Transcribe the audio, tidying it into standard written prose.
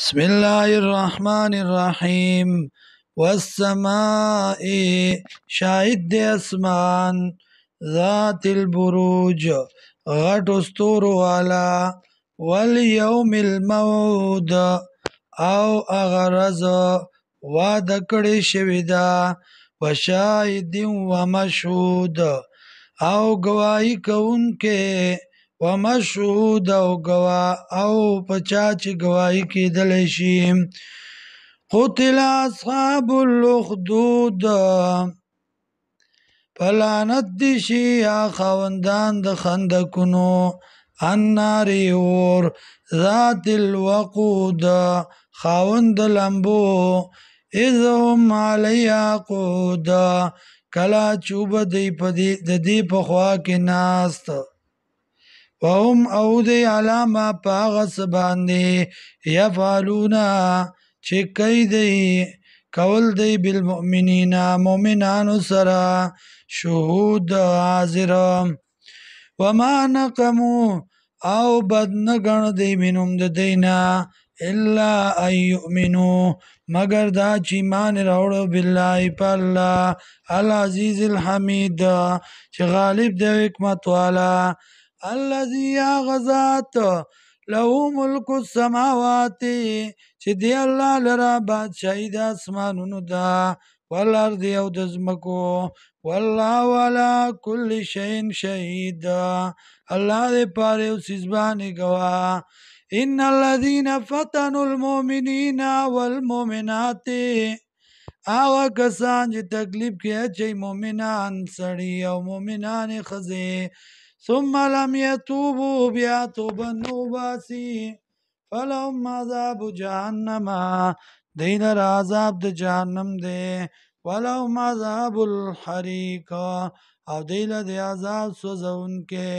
بسم الله الرحمن الرحیم والسماء شاهد دے اسمان ذات البروج غټ استورو والا والیوم الموعود او اغرز وعده کړی شوی دا وشاهد ومشهود او گواہی کوونکې ومشهود او گوا او پچا چې گواہی کېدلی شي. قتل اصحاب الاخدود پلانت دی شي یا خاوندان د خندقونو النار اور ذات الوقود خاوند لمبو اذ هم علیها قعود کلا چوب دی پدی د دې په خوا کې ناست وهم او دی علامه پاغس باندې یفعلون چې کوي دی کول دی بالمؤمنین مؤمنانو سره شهود حاضر وما نقمو او بد نگن دی منهم د دینا الا ان یؤمنو مگر دا چې ایمان راوړو بالله په الله العزیز الحمید چې غالب دی حکمت والا الذي غزات له ملک السماوات چې دی الله لرا بادشاہی د اسمانونو دا والارض او د ځمکو والله على كل شيء شهید الله دې پاره او سیزبانې گواه. ان الذين فتنوا المؤمنين والمؤمنات هغه کسان چې تکلیف کې اچي مؤمنان سړي او مؤمنان ښځې ثم لم يتوبوا بیا توبه نو باسي فلهم عذاب جهنم دین را عذاب د جهنم دی ولهم عذاب الحریق او دیل دی عذاب سوزونکې.